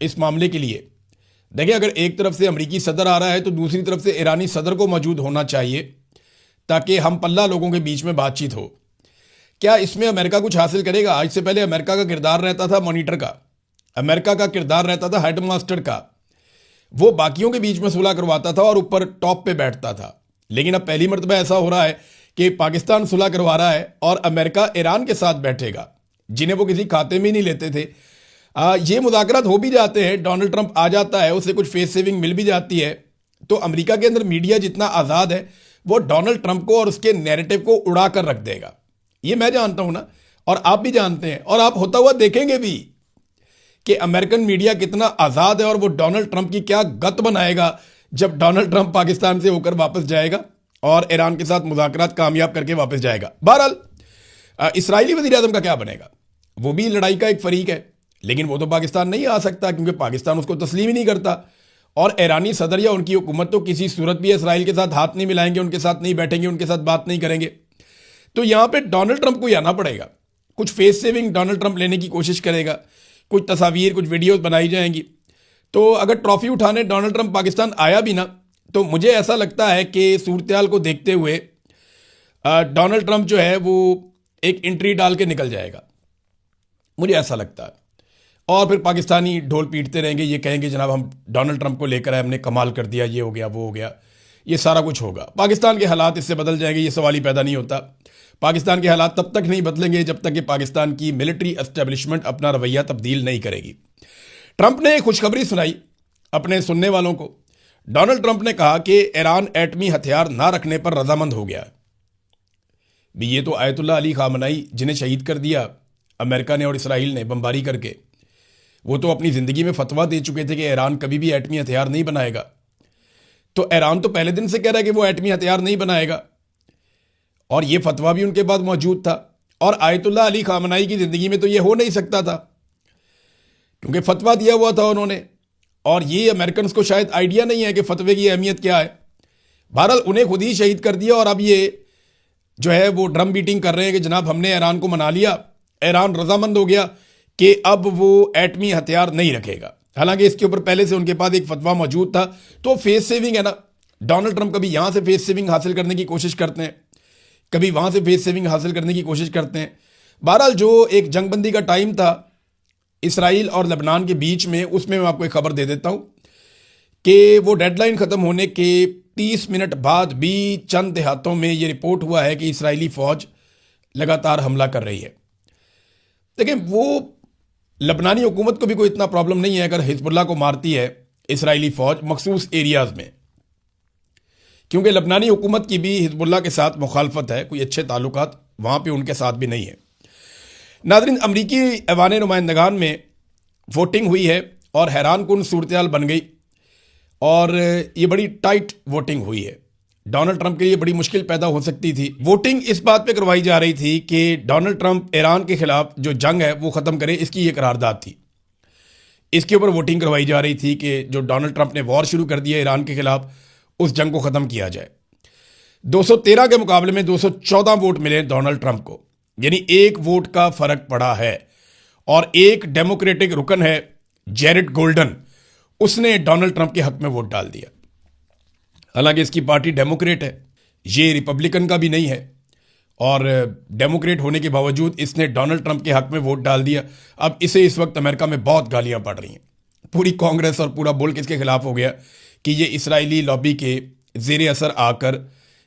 اس معاملے کے لیے. دیکھیں اگر ایک طرف سے امریکی صدر آ رہا ہے تو دوسری طرف سے ایرانی صدر کو موجود ہونا چاہیے تاکہ ہم پلہ لوگوں کے بیچ میں بات چیت ہو. کیا اس میں امریکہ کچھ حاصل کرے گا؟ آج سے پہلے امریکہ کا کردار رہتا تھا مانیٹر کا، امریکہ کا کردار رہتا تھا ہیڈ ماسٹر کا. وہ باقیوں کے بیچ میں صلح کرواتا تھا اور اوپر ٹاپ پہ بیٹھتا تھا. لیکن اب پہلی مرتبہ ایسا ہو رہا ہے کہ پاکستان صلح کروا رہا ہے اور امریکہ ایران کے ساتھ بیٹھے گا جنہیں وہ کسی کھاتے میں نہیں لیتے تھے. یہ مذاکرات ہو بھی جاتے ہیں، ڈونلڈ ٹرمپ آ جاتا ہے، اسے کچھ فیس سیونگ مل بھی جاتی ہے. تو امریکہ کے اندر میڈیا جتنا آزاد ہے وہ ڈونلڈ ٹرمپ کو اور اس کے نیریٹو کو اڑا کر رکھ دے گا. یہ میں جانتا ہوں نا، اور آپ بھی جانتے ہیں، اور آپ ہوتا ہوا دیکھیں گے بھی کہ امریکن میڈیا کتنا آزاد ہے اور وہ ڈونلڈ ٹرمپ کی کیا گت بنائے گا جب ڈونلڈ ٹرمپ پاکستان سے ہو کر واپس جائے گا اور ایران کے ساتھ مذاکرات کامیاب کر کے واپس جائے گا. بہرحال اسرائیلی وزیر اعظم کا کیا بنے گا؟ وہ بھی لڑائی کا ایک فریق ہے، لیکن وہ تو پاکستان نہیں آ سکتا کیونکہ پاکستان اس کو تسلیم ہی نہیں کرتا. اور ایرانی صدر یا ان کی حکومت تو کسی صورت بھی اسرائیل کے ساتھ ہاتھ نہیں ملائیں گے، ان کے ساتھ نہیں بیٹھیں گے، ان کے ساتھ بات نہیں کریں گے. تو یہاں پہ ڈونلڈ ٹرمپ کو ہی آنا پڑے گا. کچھ فیس سیونگ ڈونلڈ ٹرمپ لینے کی کوشش کرے گا، کچھ تصاویر، کچھ ویڈیوز بنائی جائیں گی. تو اگر ٹرافی اٹھانے ڈونلڈ ٹرمپ پاکستان آیا بھی نا تو مجھے ایسا لگتا ہے کہ صورتحال کو دیکھتے ہوئے ڈونلڈ ٹرمپ جو ہے وہ ایک انٹری ڈال کے نکل جائے گا، مجھے ایسا لگتا ہے. اور پھر پاکستانی ڈھول پیٹتے رہیں گے، یہ کہیں گے جناب ہم ڈونلڈ ٹرمپ کو لے کر آئے، ہم نے کمال کر دیا، یہ ہو گیا وہ ہو گیا. یہ سارا کچھ ہوگا. پاکستان کے حالات اس سے بدل جائیں گے، یہ سوال ہی پیدا نہیں ہوتا. پاکستان کے حالات تب تک نہیں بدلیں گے جب تک کہ پاکستان کی ملٹری اسٹیبلشمنٹ اپنا رویہ تبدیل نہیں کرے گی. ٹرمپ نے خوشخبری سنائی اپنے سننے والوں کو. ڈونلڈ ٹرمپ نے کہا کہ ایران ایٹمی ہتھیار نہ رکھنے پر رضامند ہو گیا. بھی یہ تو آیت اللہ علی خامنائی جنہیں شہید کر دیا امریکہ نے اور اسرائیل نے بمباری کر کے، وہ تو اپنی زندگی میں فتویٰ دے چکے تھے کہ ایران کبھی بھی ایٹمی ہتھیار نہیں بنائے گا. تو ایران تو پہلے دن سے کہہ رہا ہے کہ وہ ایٹمی ہتھیار نہیں بنائے گا، اور یہ فتویٰ بھی ان کے بعد موجود تھا. اور آیت اللہ علی خامنائی کی زندگی میں تو یہ ہو نہیں سکتا تھا کیونکہ فتویٰ دیا ہوا تھا انہوں نے، اور یہ امریکنز کو شاید آئیڈیا نہیں ہے کہ فتوے کی اہمیت کیا ہے. بہرحال انہیں خود ہی شہید کر دیا، اور اب یہ جو ہے وہ ڈرم بیٹنگ کر رہے ہیں کہ جناب ہم نے ایران کو منا لیا، ایران رضامند ہو گیا کہ اب وہ ایٹمی ہتھیار نہیں رکھے گا. حالانکہ اس کے اوپر پہلے سے ان کے پاس ایک فتویٰ موجود تھا. تو فیس سیونگ ہے نا، ڈونلڈ ٹرمپ کبھی یہاں سے فیس سیونگ حاصل کرنے کی کوشش کرتے ہیں، کبھی وہاں سے فیس سیونگ حاصل کرنے کی کوشش کرتے ہیں. بہرحال جو ایک جنگ بندی کا ٹائم تھا اسرائیل اور لبنان کے بیچ میں، اس میں آپ کو ایک خبر دے دیتا ہوں کہ وہ ڈیڈ لائن ختم ہونے کے 30 منٹ بعد بھی چند دیہاتوں میں یہ رپورٹ ہوا ہے کہ اسرائیلی فوج لگاتار حملہ کر رہی ہے. دیکھیں وہ لبنانی حکومت کو بھی کوئی اتنا پرابلم نہیں ہے اگر حزب اللہ کو مارتی ہے اسرائیلی فوج مخصوص ایریاز میں، کیونکہ لبنانی حکومت کی بھی حزب اللہ کے ساتھ مخالفت ہے، کوئی اچھے تعلقات وہاں پہ ان کے ساتھ بھی نہیں ہے. ناظرین، امریکی ایوان نمائندگان میں ووٹنگ ہوئی ہے اور حیران کن صورتحال بن گئی، اور یہ بڑی ٹائٹ ووٹنگ ہوئی ہے. ڈونلڈ ٹرمپ کے لیے بڑی مشکل پیدا ہو سکتی تھی. ووٹنگ اس بات پہ کروائی جا رہی تھی کہ ڈونلڈ ٹرمپ ایران کے خلاف جو جنگ ہے وہ ختم کرے، اس کی یہ قرارداد تھی. اس کے اوپر ووٹنگ کروائی جا رہی تھی کہ جو ڈونلڈ ٹرمپ نے وار شروع کر دیا ایران کے خلاف، اس جنگ کو ختم کیا جائے. 213 کے مقابلے میں 214 ووٹ ملے ڈونلڈ ٹرمپ کو، یعنی ایک ووٹ کا فرق پڑا ہے. اور ایک ڈیموکریٹک رکن ہے جیرڈ گولڈن، اس نے ڈونلڈ ٹرمپ کے حق میں ووٹ ڈال دیا. حالانکہ اس کی پارٹی ڈیموکریٹ ہے، یہ ریپبلکن کا بھی نہیں ہے، اور ڈیموکریٹ ہونے کے باوجود اس نے ڈونلڈ ٹرمپ کے حق میں ووٹ ڈال دیا. اب اسے اس وقت امریکہ میں بہت گالیاں پڑ رہی ہیں. پوری کانگریس اور پورا ملک اس کے خلاف ہو گیا کہ یہ اسرائیلی لابی کے زیر اثر آ کر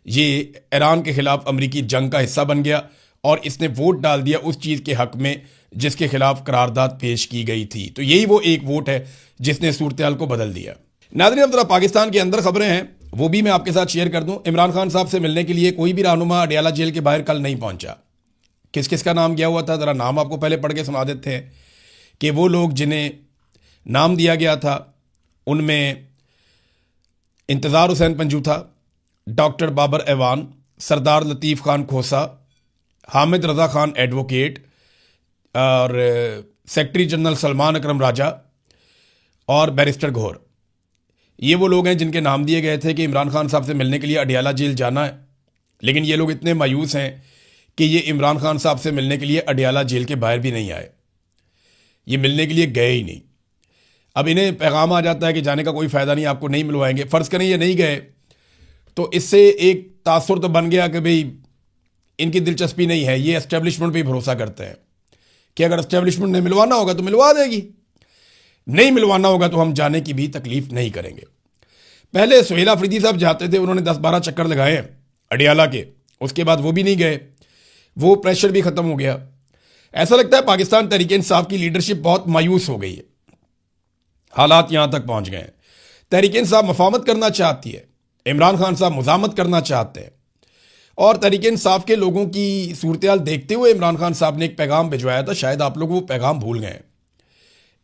یہ ایران کے خلاف امریکی جنگ کا حصہ بن گیا، اور اس نے ووٹ ڈال دیا اس چیز کے حق میں جس کے خلاف قرارداد پیش کی گئی تھی. تو یہی وہ ایک ووٹ ہے جس نے صورتحال کو بدل دیا. ناظرین، اب ذرا پاکستان کے اندر خبریں ہیں، وہ بھی میں آپ کے ساتھ شیئر کر دوں. عمران خان صاحب سے ملنے کے لیے کوئی بھی رہنما اڈیالہ جیل کے باہر کل نہیں پہنچا. کس کس کا نام گیا ہوا تھا؟ ذرا نام آپ کو پہلے پڑھ کے سنا دیتے ہیں کہ وہ لوگ جنہیں نام دیا گیا تھا ان میں انتظار حسین پنجوتھا، ڈاکٹر بابر ایوان، سردار لطیف خان کھوسا، حامد رضا خان ایڈوکیٹ، اور سیکرٹری جنرل سلمان اکرم راجہ اور بیرسٹر گھور. یہ وہ لوگ ہیں جن کے نام دیے گئے تھے کہ عمران خان صاحب سے ملنے کے لیے اڈیالہ جیل جانا ہے. لیکن یہ لوگ اتنے مایوس ہیں کہ یہ عمران خان صاحب سے ملنے کے لیے اڈیالہ جیل کے باہر بھی نہیں آئے، یہ ملنے کے لیے گئے ہی نہیں. اب انہیں پیغام آ جاتا ہے کہ جانے کا کوئی فائدہ نہیں، آپ کو نہیں ملوائیں گے. فرض کریں یہ نہیں گئے تو اس سے ایک تاثر تو بن گیا کہ بھئی ان کی دلچسپی نہیں ہے، یہ اسٹیبلشمنٹ پہ ہی بھروسہ کرتے ہیں کہ اگر اسٹیبلشمنٹ نے ملوانا ہوگا تو ملوا دے گی، نہیں ملوانا ہوگا تو ہم جانے کی بھی تکلیف نہیں کریں گے. پہلے سہیل آفریدی صاحب جاتے تھے، انہوں نے 10-12 چکر لگائے اڈیالہ کے، اس کے بعد وہ بھی نہیں گئے، وہ پریشر بھی ختم ہو گیا. ایسا لگتا ہے پاکستان تحریک انصاف کی لیڈرشپ بہت مایوس ہو گئی ہے، حالات یہاں تک پہنچ گئے ہیں. تحریک انصاف مفاہمت کرنا چاہتی ہے، عمران خان صاحب مزاحمت کرنا چاہتے ہیں، اور تحریک انصاف کے لوگوں کی صورتحال دیکھتے ہوئے عمران خان صاحب نے ایک پیغام بھجوایا تھا، شاید آپ لوگ وہ پیغام بھول گئے ہیں.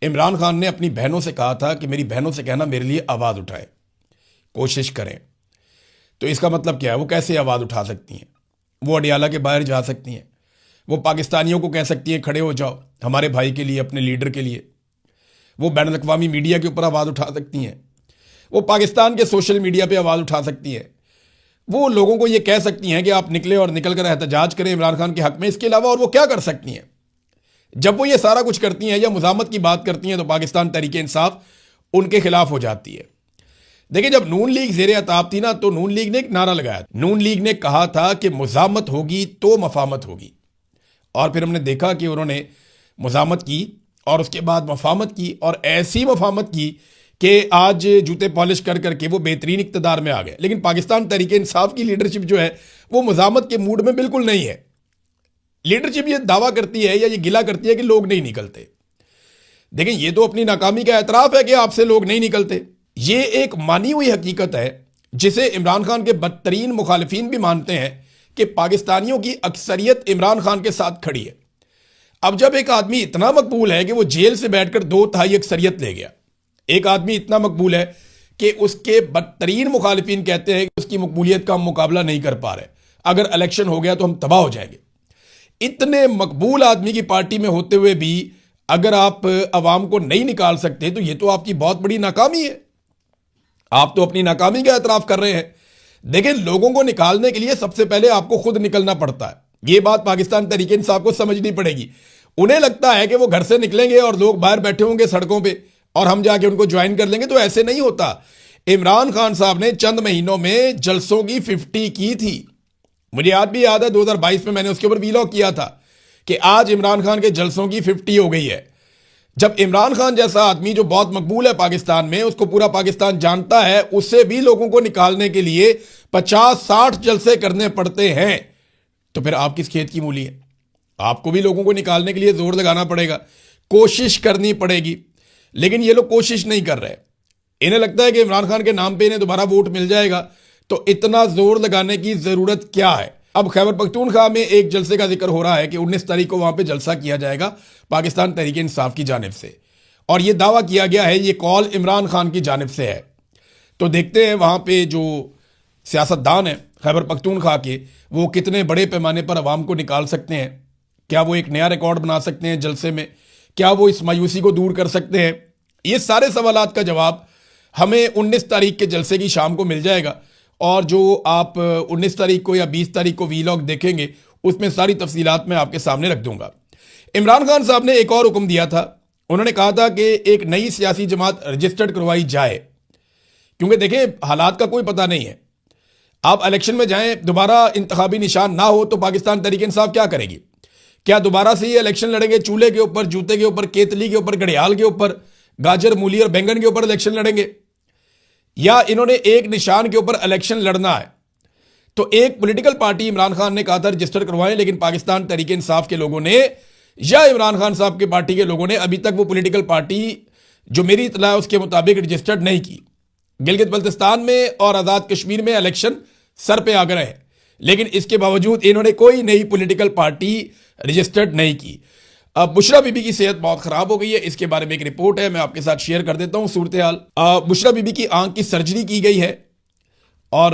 عمران خان نے اپنی بہنوں سے کہا تھا کہ میری بہنوں سے کہنا میرے لیے آواز اٹھائیں، کوشش کریں. تو اس کا مطلب کیا ہے؟ وہ کیسے آواز اٹھا سکتی ہیں؟ وہ اڈیالہ کے باہر جا سکتی ہیں، وہ پاکستانیوں کو کہہ سکتی ہیں کھڑے ہو جاؤ ہمارے بھائی کے لیے، اپنے لیڈر کے لیے. وہ بین الاقوامی میڈیا کے اوپر آواز اٹھا سکتی ہیں، وہ پاکستان کے سوشل میڈیا پہ آواز اٹھا سکتی ہیں، وہ لوگوں کو یہ کہہ سکتی ہیں کہ آپ نکلے اور نکل کر احتجاج کریں عمران خان کے حق میں. اس کے علاوہ اور وہ کیا کر سکتی ہیں؟ جب وہ یہ سارا کچھ کرتی ہیں یا مزاحمت کی بات کرتی ہیں تو پاکستان تحریک انصاف ان کے خلاف ہو جاتی ہے. دیکھیں جب نون لیگ زیر عطاب تھی نا تو نون لیگ نے ایک نعرہ لگایا، نون لیگ نے کہا تھا کہ مزاحمت ہوگی تو مفاہمت ہوگی، اور پھر ہم نے دیکھا کہ انہوں نے مزاحمت کی اور اس کے بعد مفاہمت کی، اور ایسی مفاہمت کی کہ آج جوتے پالش کر کر کے وہ بہترین اقتدار میں آ گئے. لیکن پاکستان تحریک انصاف کی لیڈرشپ جو ہے وہ مزاحمت کے موڈ میں بالکل نہیں ہے. لیڈرشپ یہ دعویٰ کرتی ہے یا یہ گلہ کرتی ہے کہ لوگ نہیں نکلتے. دیکھیں یہ تو اپنی ناکامی کا اعتراف ہے کہ آپ سے لوگ نہیں نکلتے. یہ ایک مانی ہوئی حقیقت ہے جسے عمران خان کے بدترین مخالفین بھی مانتے ہیں کہ پاکستانیوں کی اکثریت عمران خان کے ساتھ کھڑی ہے. اب جب ایک آدمی اتنا مقبول ہے کہ وہ جیل سے بیٹھ کر 2/3 اکثریت لے گیا، ایک آدمی اتنا مقبول ہے کہ اس کے بدترین مخالفین کہتے ہیں کہ اس کی مقبولیت کا ہم مقابلہ نہیں کر پا رہے، اگر الیکشن ہو گیا تو ہم تباہ ہو جائیں گے. اتنے مقبول آدمی کی پارٹی میں ہوتے ہوئے بھی اگر آپ عوام کو نہیں نکال سکتے تو یہ تو آپ کی بہت بڑی ناکامی ہے. آپ تو اپنی ناکامی کا اعتراف کر رہے ہیں. دیکھیں لوگوں کو نکالنے کے لیے سب سے پہلے آپ کو خود نکلنا پڑتا ہے. یہ بات پاکستان تحریک انصاف کو سمجھنی پڑے گی. انہیں لگتا ہے کہ وہ گھر سے نکلیں گے اور لوگ باہر بیٹھے ہوں گے سڑکوں پہ اور ہم جا کے ان کو جوائن کر لیں گے، تو ایسے نہیں ہوتا. عمران خان صاحب نے چند مہینوں میں جلسوں کی 50 کی تھی. مجھے یاد بھی یاد ہے 2022 میں نے اس کے اوپر ویلاگ کیا تھا کہ آج عمران خان کے جلسوں کی 50 ہو گئی ہے. جب عمران خان جیسا آدمی جو بہت مقبول ہے پاکستان میں، اس کو پورا پاکستان جانتا ہے، اس سے بھی لوگوں کو نکالنے کے لیے 50-60 جلسے کرنے پڑتے ہیں، تو پھر آپ کس کھیت کی مولی ہے؟ آپ کو بھی لوگوں کو نکالنے کے لیے زور لگانا پڑے گا، کوشش کرنی پڑے گی. لیکن یہ لوگ کوشش نہیں کر رہے. انہیں لگتا ہے کہ عمران خان کے نام پہ انہیں دوبارہ ووٹ مل جائے گا، تو اتنا زور لگانے کی ضرورت کیا ہے؟ اب خیبر پختونخوا میں ایک جلسے کا ذکر ہو رہا ہے کہ 19 تاریخ کو وہاں پہ جلسہ کیا جائے گا پاکستان تحریک انصاف کی جانب سے، اور یہ دعویٰ کیا گیا ہے، یہ کال عمران خان کی جانب سے ہے. تو دیکھتے ہیں وہاں پہ جو سیاستدان ہیں خیبر پختونخوا کے، وہ کتنے بڑے پیمانے پر عوام کو نکال سکتے ہیں. کیا وہ ایک نیا ریکارڈ بنا سکتے ہیں جلسے میں؟ کیا وہ اس مایوسی کو دور کر سکتے ہیں؟ یہ سارے سوالات کا جواب ہمیں 19 تاریخ کے جلسے کی شام کو مل جائے گا، اور جو آپ 19 تاریخ کو یا 20 تاریخ کو ویلاگ دیکھیں گے اس میں ساری تفصیلات میں آپ کے سامنے رکھ دوں گا. عمران خان صاحب نے ایک اور حکم دیا تھا. انہوں نے کہا تھا کہ ایک نئی سیاسی جماعت رجسٹرڈ کروائی جائے، کیونکہ دیکھیں حالات کا کوئی پتہ نہیں ہے. آپ الیکشن میں جائیں، دوبارہ انتخابی نشان نہ ہو تو پاکستان تحریک انصاف کیا کرے گی؟ کیا دوبارہ سے یہ الیکشن لڑیں گے چولہے کے اوپر، جوتے کے اوپر، کیتلی کے اوپر، گھڑیال کے اوپر، گاجر مولی اور بینگن کے اوپر الیکشن لڑیں گے؟ یا انہوں نے ایک نشان کے اوپر الیکشن لڑنا ہے؟ تو ایک پولیٹیکل پارٹی عمران خان نے کہا تھا رجسٹر کروائیں، لیکن پاکستان تحریک انصاف کے لوگوں نے یا عمران خان صاحب کی پارٹی کے لوگوں نے ابھی تک وہ پولیٹیکل پارٹی جو میری اطلاع ہے اس کے مطابق رجسٹرڈ نہیں کی. گلگت بلتستان میں اور آزاد کشمیر میں الیکشن سر پہ آ گئے ہیں، لیکن اس کے باوجود انہوں نے کوئی نئی پولیٹیکل پارٹی رجسٹرڈ نہیں کی. اب بشرا بی بی کی صحت بہت خراب ہو گئی ہے، اس کے بارے میں ایک رپورٹ ہے، میں آپ کے ساتھ شیئر کر دیتا ہوں صورتحال. بشرا بی بی کی آنکھ کی سرجری کی گئی ہے اور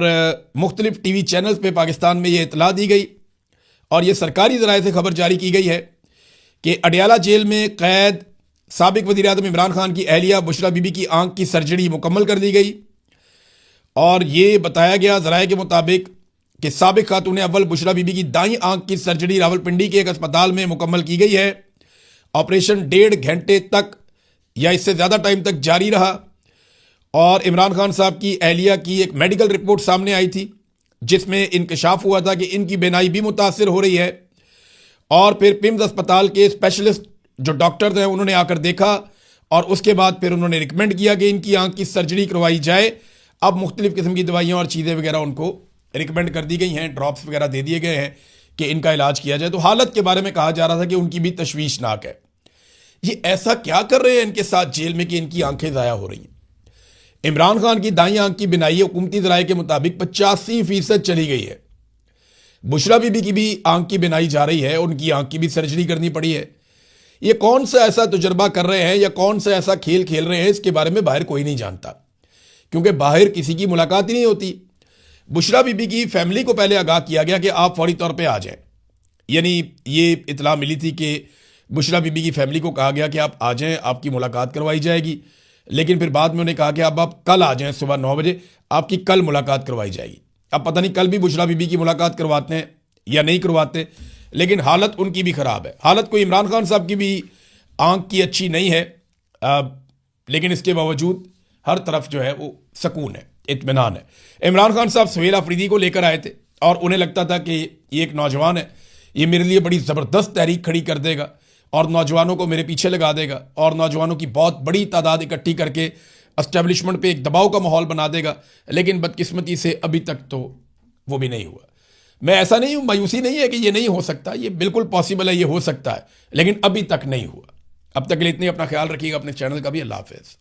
مختلف ٹی وی چینلز پہ پاکستان میں یہ اطلاع دی گئی، اور یہ سرکاری ذرائع سے خبر جاری کی گئی ہے کہ اڈیالہ جیل میں قید سابق وزیر اعظم عمران خان کی اہلیہ بشرا بی بی کی آنکھ کی سرجری مکمل کر دی گئی. اور یہ بتایا گیا ذرائع کے مطابق کہ سابق خاتون اول بشرا بی بی کی دائیں آنکھ کی سرجری راولپنڈی کے ایک اسپتال میں مکمل کی گئی ہے. آپریشن 1.5 گھنٹے تک یا اس سے زیادہ ٹائم تک جاری رہا، اور عمران خان صاحب کی اہلیہ کی ایک میڈیکل رپورٹ سامنے آئی تھی جس میں انکشاف ہوا تھا کہ ان کی بینائی بھی متاثر ہو رہی ہے، اور پھر پمز اسپتال کے اسپیشلسٹ جو ڈاکٹرز ہیں انہوں نے آ کر دیکھا، اور اس کے بعد پھر انہوں نے ریکمینڈ کیا کہ ان کی آنکھ کی سرجری کروائی جائے۔ اب مختلف قسم کی دوائیاں اور چیزیں وغیرہ ان کو ریکمینڈ کر دی گئی ہیں، ڈراپس وغیرہ دے دیے گئے ہیں کہ ان کا علاج کیا جائے۔ تو حالت کے بارے میں کہا جا رہا تھا کہ ان کی بھی تشویشناک ہے۔ یہ ایسا کیا کر رہے ہیں ان کے ساتھ جیل میں کہ ان کی آنکھیں ضائع ہو رہی ہیں؟ عمران خان کی دائیں آنکھ کی بینائی حکومتی ذرائع کے مطابق 85% چلی گئی ہے۔ بشرا بی بی کی بھی آنکھ کی بینائی جا رہی ہے، ان کی آنکھ کی بھی سرجری کرنی پڑی ہے۔ یہ کون سا ایسا تجربہ کر رہے ہیں یا کون سا ایسا کھیل کھیل رہے ہیں، اس کے بارے میں باہر کوئی نہیں جانتا، کیونکہ باہر کسی کی ملاقات ہی نہیں ہوتی۔ بشرا بی بی کی فیملی کو پہلے آگاہ کیا گیا کہ آپ فوری طور پہ آ جائیں، یعنی یہ اطلاع ملی تھی کہ بشرا بی بی کی فیملی کو کہا گیا کہ آپ آ جائیں، آپ کی ملاقات کروائی جائے گی، لیکن پھر بعد میں انہیں کہا کہ اب آپ کل آ جائیں صبح 9 بجے، آپ کی کل ملاقات کروائی جائے گی۔ اب پتہ نہیں کل بھی بشرا بی بی کی ملاقات کرواتے ہیں یا نہیں کرواتے، لیکن حالت ان کی بھی خراب ہے۔ حالت کوئی عمران خان صاحب کی بھی آنکھ کی اچھی نہیں ہے، لیکن اس کے باوجود ہر طرف جو ہے وہ سکون ہے، اطمینان ہے۔ عمران خان صاحب سہیل آفریدی کو لے کر آئے تھے، اور انہیں لگتا تھا کہ یہ ایک نوجوان ہے، یہ میرے لیے بڑی زبردست تحریک کھڑی کر دے گا اور نوجوانوں کو میرے پیچھے لگا دے گا، اور نوجوانوں کی بہت بڑی تعداد اکٹھی کر کے اسٹیبلشمنٹ پہ ایک دباؤ کا ماحول بنا دے گا، لیکن بدقسمتی سے ابھی تک تو وہ بھی نہیں ہوا۔ میں ایسا نہیں ہوں، مایوسی نہیں ہے کہ یہ نہیں ہو سکتا، یہ بالکل پاسبل ہے، یہ ہو سکتا ہے، لیکن ابھی تک نہیں ہوا۔ اب تک کے لیے اتنی، اپنا خیال رکھیے گا، اپنے چینل کا بھی۔ اللہ حافظ۔